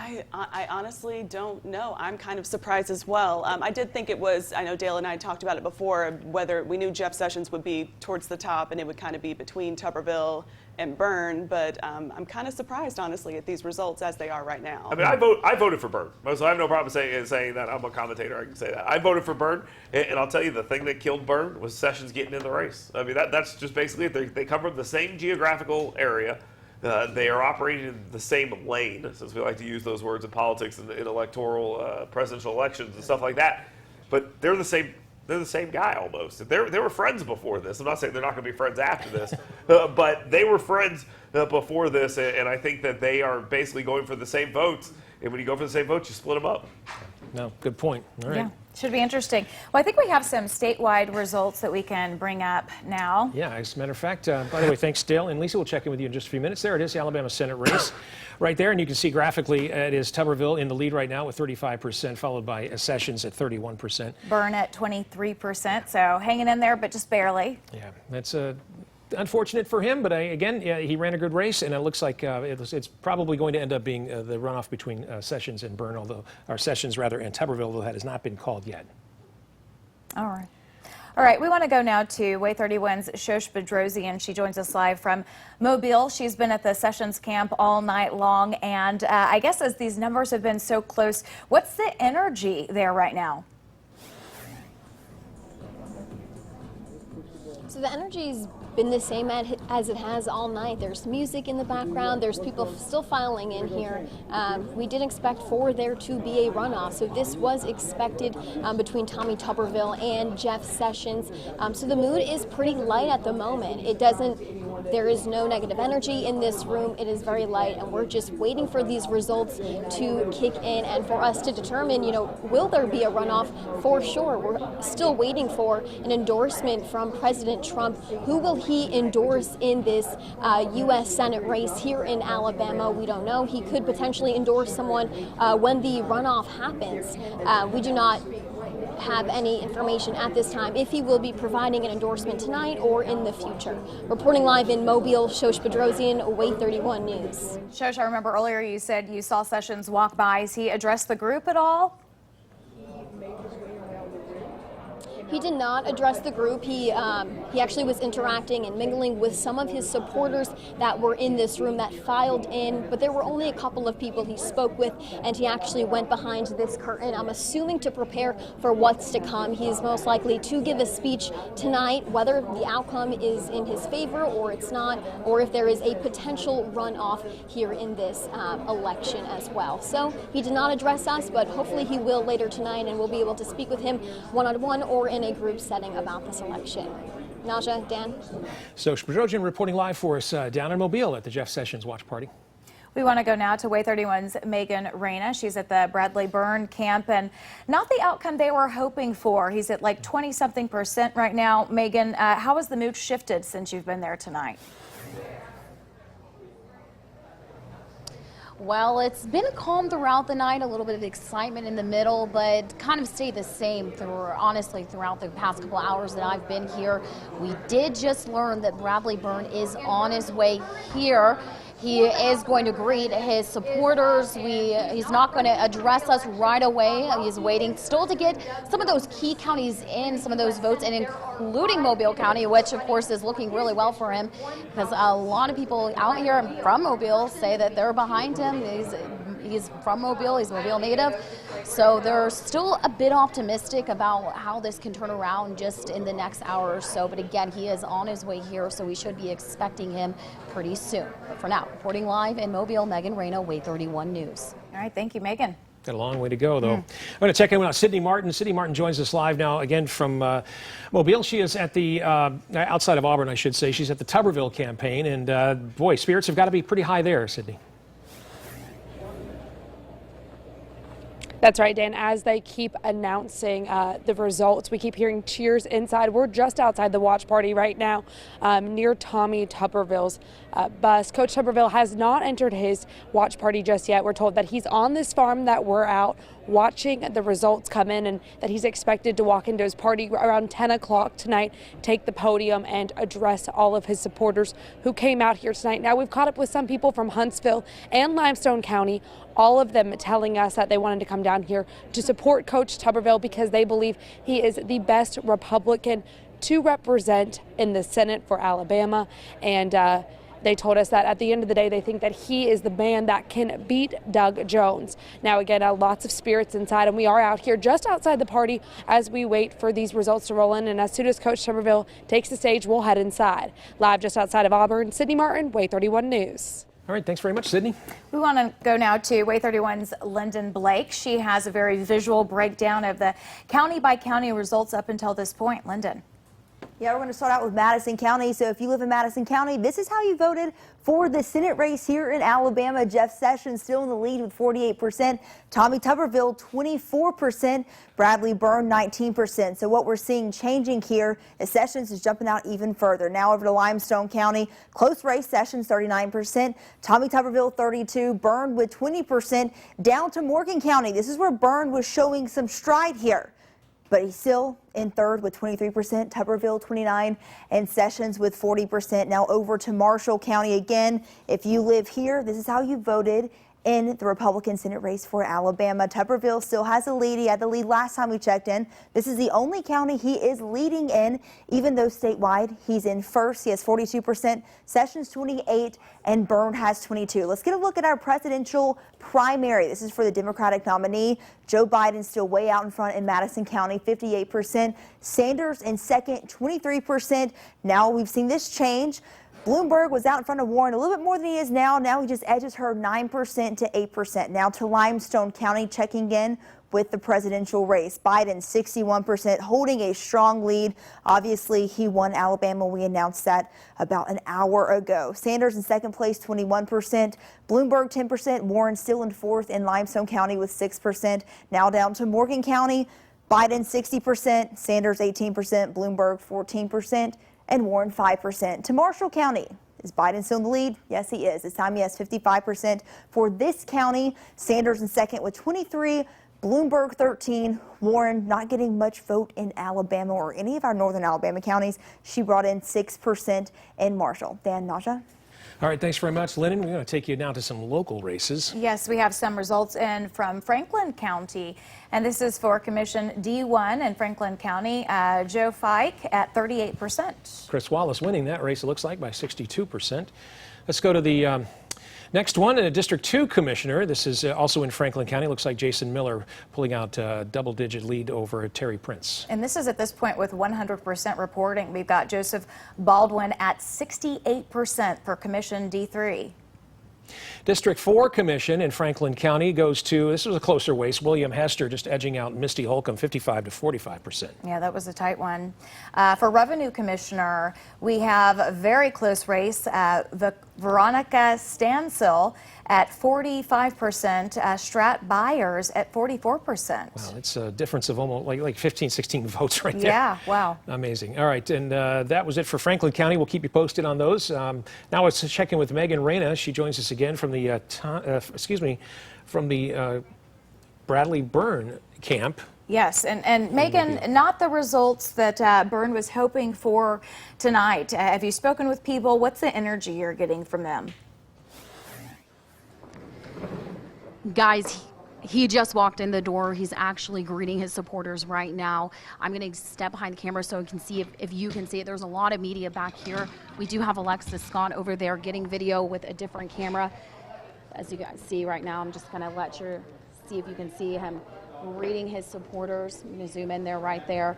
I honestly don't know. I'm kind of surprised as well. I did think it was, I know Dale and I talked about it before, whether we knew Jeff Sessions would be towards the top and it would kind of be between Tuberville and Byrne, but I'm kind of surprised, honestly, at these results as they are right now. I mean, I voted for Byrne, so I have no problem saying that. I'm a commentator, I can say that. I voted for Byrne, and I'll tell you, the thing that killed Byrne was Sessions getting in the race. I mean, that's just basically it. They come from the same geographical area. They are operating in the same lane, since we like to use those words in politics and in electoral presidential elections and stuff like that. But they're the same. They're the same guy almost. They were friends before this. I'm not saying they're not going to be friends after this, but they were friends before this, and I think that they are basically going for the same votes. And when you go for the same votes, you split them up. No, good point. All right. Yeah, should be interesting. Well, I think we have some statewide results that we can bring up now. Yeah, as a matter of fact, by the way, thanks, Dale. And Lisa will check in with you in just a few minutes. There it is, the Alabama Senate race right there. And you can see graphically it is Tuberville in the lead right now with 35%, followed by Sessions at 31%. Byrne at 23%, so hanging in there, but just barely. Yeah, that's unfortunate for him, but again, he ran a good race, and it looks like it's probably going to end up being the runoff between Sessions and Byrne, or Sessions rather, and Tuberville, though that has not been called yet. All right. All right, we want to go now to WAAY 31's Shosh Bedrosian. She joins us live from Mobile. She's been at the Sessions camp all night long, and I guess as these numbers have been so close, what's the energy there right now? So the energy's been the same as it has all night. There's music in the background. There's people still filing in here. We did expect for there to be a runoff, so this was expected between Tommy Tuberville and Jeff Sessions. So the mood is pretty light at the moment. There is no negative energy in this room. It is very light, and we're just waiting for these results to kick in and for us to determine, will there be a runoff? For sure. We're still waiting for an endorsement from President Trump. Who will he endorse in this U.S. Senate race here in Alabama? We don't know. He could potentially endorse someone when the runoff happens. We do not have any information at this time if he will be providing an endorsement tonight or in the future. Reporting live in Mobile, Shosh Bedrosian, WAAY 31 News. Shosh, I remember earlier you said you saw Sessions walk by. Has he addressed the group at all? He did not address the group. He actually was interacting and mingling with some of his supporters that were in this room that filed in, but there were only a couple of people he spoke with, and he actually went behind this curtain, I'm assuming to prepare for what's to come. He is most likely to give a speech tonight, whether the outcome is in his favor or it's not, or if there is a potential runoff here in this election as well. So he did not address us, but hopefully he will later tonight, and we'll be able to speak with him one-on-one or in a group setting about this election. Naja, Dan? So Spadrojan reporting live for us down in Mobile at the Jeff Sessions watch party. We want to go now to WAAY 31's Megan Reyna. She's at the Bradley Byrne camp, and not the outcome they were hoping for. He's at like 20-something% right now. Megan, how has the mood shifted since you've been there tonight? Well, it's been calm throughout the night, a little bit of excitement in the middle, but kind of stayed the same honestly throughout the past couple hours that I've been here. We did just learn that Bradley Byrne is on his way here. He is going to greet his supporters. He's not going to address us right away. He's waiting still to get some of those key counties in, some of those votes, and including Mobile County, which of course is looking really well for him, because a lot of people out here from Mobile say that they're behind him. He's from Mobile, he's a Mobile native. So they're still a bit optimistic about how this can turn around just in the next hour or so. But again, he is on his way here, so we should be expecting him pretty soon. But for now, reporting live in Mobile, Megan Reyna, WAAY 31 News. All right, thank you, Megan. Got a long way to go, though. I'm going to check in with Sydney Martin. Sydney Martin joins us live now, again from Mobile. She is at the, outside of Auburn, I should say. She's at the Tuberville campaign. And boy, spirits have got to be pretty high there, Sydney. That's right, Dan. As they keep announcing the results, we keep hearing cheers inside. We're just outside the watch party right now near Tommy Tuberville's bus. Coach Tuberville has not entered his watch party just yet. We're told that he's on this farm, that we're out watching the results come in, and that he's expected to walk into his party around 10 o'clock tonight, take the podium and address all of his supporters who came out here tonight. Now, we've caught up with some people from Huntsville and Limestone County, all of them telling us that they wanted to come down here to support Coach Tuberville because they believe he is the best Republican to represent in the Senate for Alabama. And they told us that at the end of the day, they think that he is the man that can beat Doug Jones. Now, again, lots of spirits inside, and we are out here just outside the party as we wait for these results to roll in. And as soon as Coach Tuberville takes the stage, we'll head inside. Live just outside of Auburn, Sydney Martin, WAAY 31 News. All right, thanks very much, Sydney. We want to go now to WAAY 31's Lyndon Blake. She has a very visual breakdown of the county-by-county results up until this point. Lyndon. Yeah, we're going to start out with Madison County. So if you live in Madison County, this is how you voted for the Senate race here in Alabama. Jeff Sessions still in the lead with 48%. Tommy Tuberville, 24%. Bradley Byrne, 19%. So what we're seeing changing here is Sessions is jumping out even further. Now over to Limestone County. Close race, Sessions, 39%. Tommy Tuberville, 32%. Byrne with 20%. Down to Morgan County. This is where Byrne was showing some stride here, but he's still in third with 23%, Tuberville 29%, and Sessions with 40%. Now over to Marshall County again. If you live here, this is how you voted in the Republican Senate race for Alabama. Tuberville still has a lead. He had the lead last time we checked in. This is the only county he is leading in, even though statewide he's in first. He has 42%, Sessions 28%, and Byrne has 22%. Let's get a look at our presidential primary. This is for the Democratic nominee. Joe Biden still way out in front in Madison County, 58%. Sanders in second, 23%. Now we've seen this change. Bloomberg was out in front of Warren a little bit more than he is now. Now he just edges her 9% to 8%. Now to Limestone County, checking in with the presidential race. Biden 61%, holding a strong lead. Obviously, he won Alabama. We announced that about an hour ago. Sanders in second place, 21%. Bloomberg 10%. Warren still in fourth in Limestone County with 6%. Now down to Morgan County. Biden 60%, Sanders 18%, Bloomberg 14%. And Warren 5%. To Marshall County. Is Biden still in the lead? Yes, he is. This time he has 55% for this county. Sanders in second with 23%. Bloomberg 13%. Warren not getting much vote in Alabama or any of our northern Alabama counties. She brought in 6% in Marshall. Dan, Naja? All right, thanks very much, Lennon. We're going to take you now to some local races. Yes, we have some results in from Franklin County, and this is for Commission D1 in Franklin County. Joe Fike at 38%. Chris Wallace winning that race, it looks like, by 62%. Let's go to the next one, a District 2 commissioner. This is also in Franklin County. Looks like Jason Miller pulling out a double-digit lead over Terry Prince. And this is at this point with 100% reporting. We've got Joseph Baldwin at 68% for Commission D3. District 4 Commission in Franklin County goes to, this was a closer race, William Hester just edging out Misty Holcomb 55 to 45%. Yeah, that was a tight one. For Revenue Commissioner, we have a very close race. Veronica Stansel at 45%, Strat Byers at 44%. Wow, it's a difference of almost like 15, 16 votes right there. Yeah, wow. Amazing. All right, and that was it for Franklin County. We'll keep you posted on those. Now let's check in with Megan Reyna. She joins us again from the, Bradley Byrne camp. Yes, and Megan, not the results that Byrne was hoping for tonight. Have you spoken with people? What's the energy you're getting from them? Guys, he just walked in the door. He's actually greeting his supporters right now. I'm going to step behind the camera so you can see if you can see it. There's a lot of media back here. We do have Alexis Scott over there getting video with a different camera. As you guys see right now, I'm just going to see if you can see him greeting his supporters. I'm going to zoom in there right there.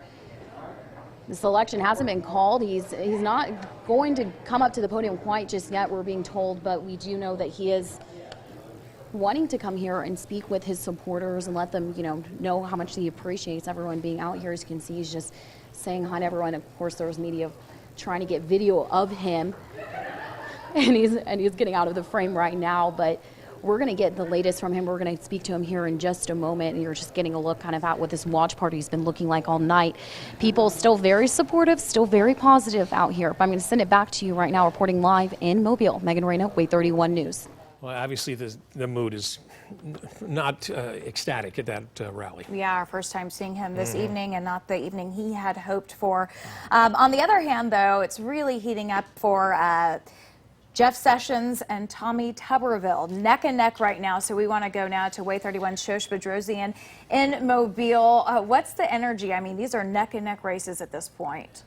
This election hasn't been called. He's not going to come up to the podium quite just yet, we're being told, but we do know that he is wanting to come here and speak with his supporters and let them, know how much he appreciates everyone being out here. As you can see, he's just saying hi to everyone. Of course, there's media trying to get video of him, and he's getting out of the frame right now, but we're going to get the latest from him. We're going to speak to him here in just a moment, and you're just getting a look kind of at what this watch party's been looking like all night. People still very supportive, still very positive out here. But I'm going to send it back to you right now, reporting live in Mobile. Megan Reyna, WAAY 31 News. Well, obviously the mood is not ecstatic at that rally. Yeah, our first time seeing him this evening, and not the evening he had hoped for. On the other hand, though, it's really heating up for Jeff Sessions and Tommy Tuberville, neck and neck right now. So we want to go now to WAAY 31 Shosh Bedrosian in Mobile. What's the energy? I mean, these are neck and neck races at this point.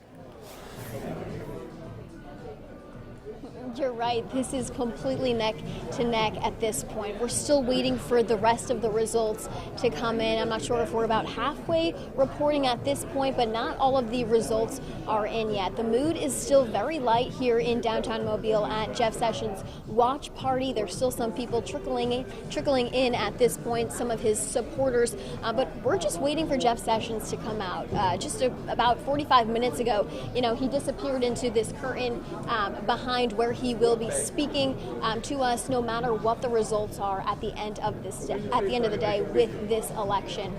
You're right. This is completely neck to neck at this point. We're still waiting for the rest of the results to come in. I'm not sure if we're about halfway reporting at this point, but not all of the results are in yet. The mood is still very light here in downtown Mobile at Jeff Sessions' watch party. There's still some people trickling in at this point, some of his supporters, but we're just waiting for Jeff Sessions to come out. About 45 minutes ago, he disappeared into this curtain behind where he will be speaking to us no matter what the results are at the end of the day with this election.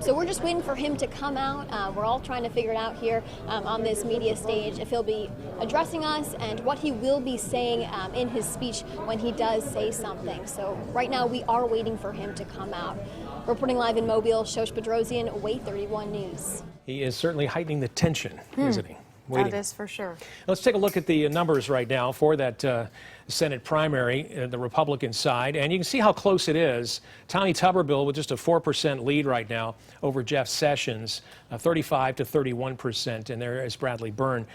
So we're just waiting for him to come out. We're all trying to figure it out here on this media stage, if he'll be addressing us and what he will be saying in his speech when he does say something. So right now we are waiting for him to come out. Reporting live in Mobile, Shosh Bedrosian, WAAY 31 News. He is certainly heightening the tension, isn't he? Waiting. That is for sure. Let's take a look at the numbers right now for that Senate primary, the Republican side, and you can see how close it is. Tommy Tuberville with just a 4% lead right now over Jeff Sessions, 35 to 31%, and there is Bradley Byrne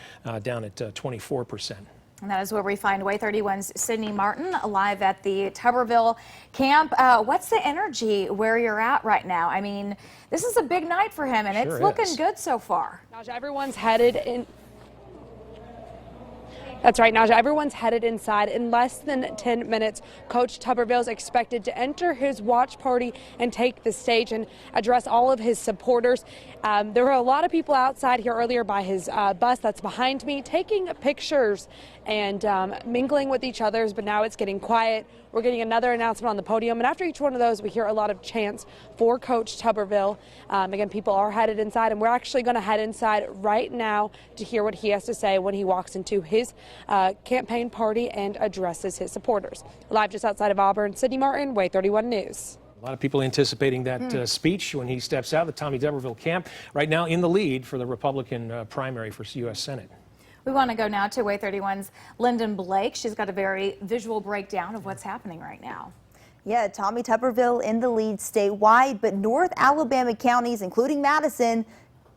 down at 24%. And that is where we find WAAY 31's Sydney Martin live at the Tuberville camp. What's the energy where you're at right now? I mean, this is a big night for him, and Sure it's looking is. good so far. Naja, everyone's headed in. That's right, Naja. Everyone's headed inside. In less than 10 minutes, Coach Tuberville is expected to enter his watch party and take the stage and address all of his supporters. There were a lot of people outside here earlier by his bus that's behind me taking pictures and mingling with each other, but now it's getting quiet. We're getting another announcement on the podium, and after each one of those, we hear a lot of chants for Coach Tuberville. Again, people are headed inside, and we're actually going to head inside right now to hear what he has to say when he walks into his campaign party and addresses his supporters. Live just outside of Auburn, Sydney Martin, WAAY 31 News. A lot of people anticipating that speech when he steps out, the Tommy Tuberville camp, right now in the lead for the Republican primary for U.S. Senate. We want to go now to WAAY 31's Lyndon Blake. She's got a very visual breakdown of what's happening right now. Yeah, Tommy Tuberville in the lead statewide, but North Alabama counties, including Madison,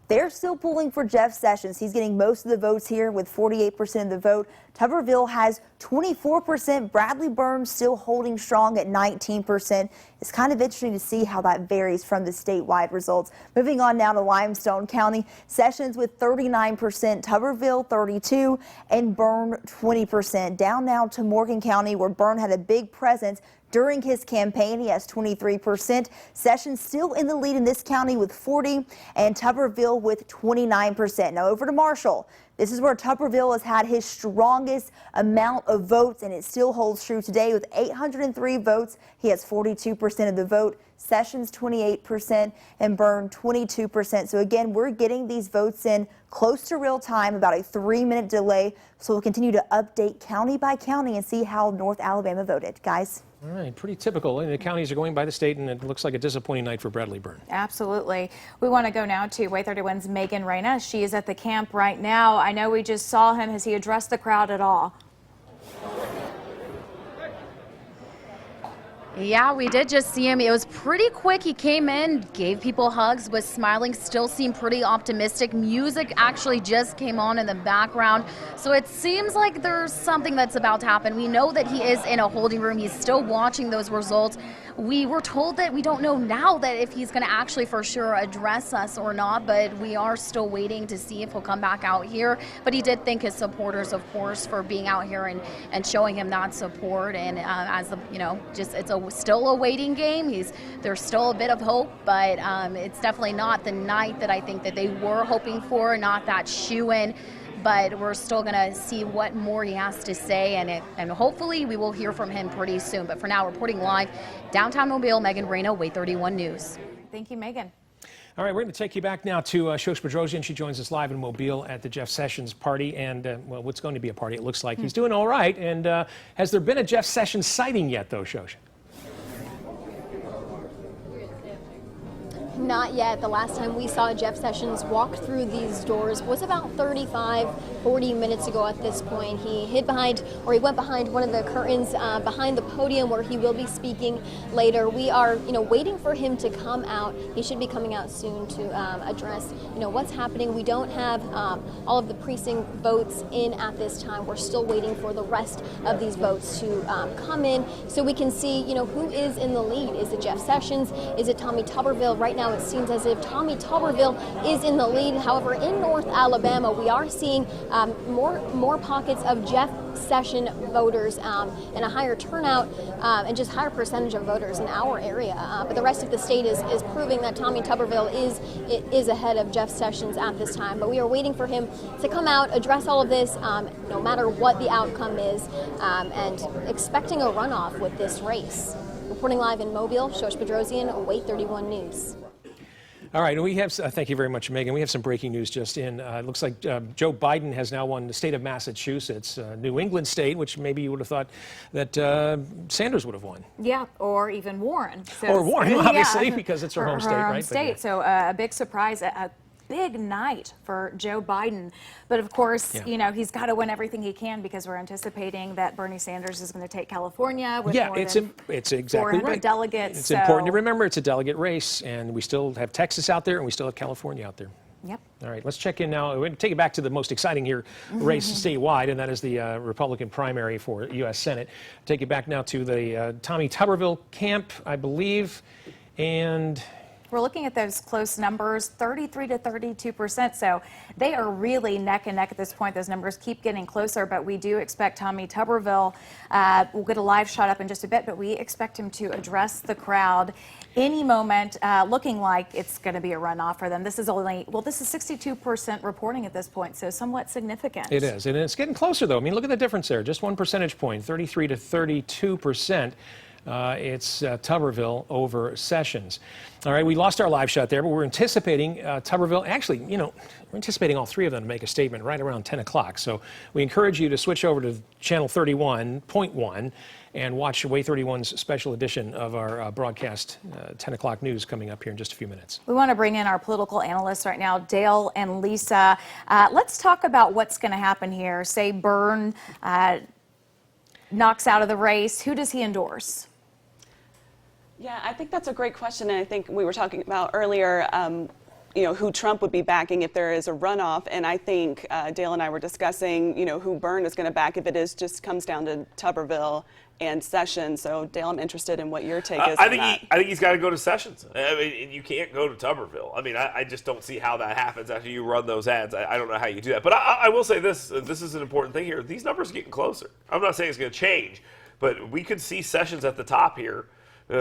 they're still pulling for Jeff Sessions. He's getting most of the votes here with 48% of the vote. Tuberville has 24%. Bradley Byrne still holding strong at 19%. It's kind of interesting to see how that varies from the statewide results. Moving on now to Limestone County. Sessions with 39%, Tuberville 32%, and Byrne 20%. Down now to Morgan County, where Byrne had a big presence during his campaign. He has 23%. Sessions still in the lead in this county with 40%, and Tuberville with 29%. Now over to Marshall. This is where Tuberville has had his strongest amount of votes, and it still holds true today with 803 votes. He has 42% of the vote. Sessions 28% and Byrne 22%. So again, we're getting these votes in close to real time, about a 3-minute delay. So we'll continue to update county by county and see how North Alabama voted. Guys. All right, pretty typical. And the counties are going by the state, and it looks like a disappointing night for Bradley Byrne. Absolutely. We want to go now to WAAY 31's Megan Reyna. She is at the camp right now. I know we just saw him. Has he addressed the crowd at all? Yeah, we did just see him. It was pretty quick. He came in, gave people hugs, was smiling, still seemed pretty optimistic. Music actually just came on in the background. So it seems like there's something that's about to happen. We know that he is in a holding room. He's still watching those results. We were told that we don't know now that if he's going to actually for sure address us or not, but we are still waiting to see if he'll come back out here. But he did thank his supporters, of course, for being out here and showing him that support. And as the, just it's still a waiting game. There's still a bit of hope, but it's definitely not the night that I think that they were hoping for, not that shoe-in. But we're still going to see what more he has to say, and hopefully we will hear from him pretty soon. But for now, reporting live, downtown Mobile, Megan Reyna, WAAY 31 News. Thank you, Megan. All right, we're going to take you back now to Shosh Bedrosian. She joins us live in Mobile at the Jeff Sessions party, and well, what's going to be a party, it looks like. He's doing all right, and has there been a Jeff Sessions sighting yet, though, Shosh? Not yet. The last time we saw Jeff Sessions walk through these doors was about 40 minutes ago at this point. He hid behind, or he went behind one of the curtains behind the podium where he will be speaking later. We are, waiting for him to come out. He should be coming out soon to address, what's happening. We don't have all of the precinct votes in at this time. We're still waiting for the rest of these votes to come in so we can see, who is in the lead. Is it Jeff Sessions? Is it Tommy Tuberville? Right now it seems as if Tommy Tuberville is in the lead. However, in North Alabama, we are seeing more pockets of Jeff Sessions voters and a higher turnout and just higher percentage of voters in our area. But the rest of the state is proving that Tommy Tuberville is ahead of Jeff Sessions at this time. But we are waiting for him to come out, address all of this, no matter what the outcome is, and expecting a runoff with this race. Reporting live in Mobile, Shosh Bedrosian, WAAY 31 News. All right, we have, thank you very much, Megan. We have some breaking news just in. It looks like Joe Biden has now won the state of Massachusetts, New England state, which maybe you would have thought that Sanders would have won. Yeah, or even Warren. So, or Warren, obviously, because it's her home state, right? State. Yeah. So a big surprise, a big night for Joe Biden. But of course, he's got to win everything he can because we're anticipating that Bernie Sanders is going to take California with more than it's exactly 400 right. delegates. It's important to remember it's a delegate race, and we still have Texas out there, and we still have California out there. Yep. All right, let's check in now. We're going to take it back to the most exciting here race statewide, and that is the Republican primary for U.S. Senate. Take it back now to the Tommy Tuberville camp, I believe, and we're looking at those close numbers, 33 to 32%. So they are really neck and neck at this point. Those numbers keep getting closer, but we do expect Tommy Tuberville. We'll get a live shot up in just a bit, but we expect him to address the crowd any moment, looking like it's going to be a runoff for them. This is only, this is 62% reporting at this point, so somewhat significant. It is, and it's getting closer, though. I mean, look at the difference there. Just 1 percentage point, 33 to 32%. It's Tuberville over Sessions. All right, we lost our live shot there, but we're anticipating Tuberville. Actually, we're anticipating all three of them to make a statement right around 10 o'clock. So we encourage you to switch over to channel 31.1 and watch WAAY 31's special edition of our broadcast, 10 o'clock news coming up here in just a few minutes. We want to bring in our political analysts right now, Dale and Lisa. Let's talk about what's going to happen here. Say Byrne knocks out of the race. Who does he endorse? Yeah, I think that's a great question, and I think we were talking about earlier, you know, who Trump would be backing if there is a runoff, and I think Dale and I were discussing, you know, who Byrne is going to back if it is just comes down to Tuberville and Sessions. So, Dale, I'm interested in what your take is on that. I think he's got to go to Sessions. I mean, you can't go to Tuberville. I mean, I just don't see how that happens after you run those ads. I don't know how you do that. But I will say this. This is an important thing here. These numbers are getting closer. I'm not saying it's going to change, but we could see Sessions at the top here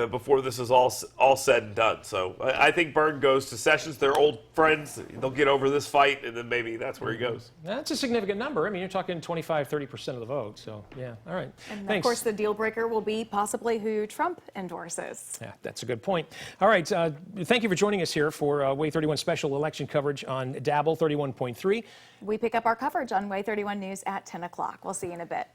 before this is all said and done. So I think Byrne goes to Sessions. They're old friends. They'll get over this fight, and then maybe that's where he goes. That's a significant number. I mean, you're talking 25, 30% of the vote. So, yeah, all right. And Thanks. of course, the deal breaker will be possibly who Trump endorses. Yeah, that's a good point. All right, thank you for joining us here for WAAY 31 special election coverage on Dabble 31.3. We pick up our coverage on WAAY 31 News at 10 o'clock. We'll see you in a bit.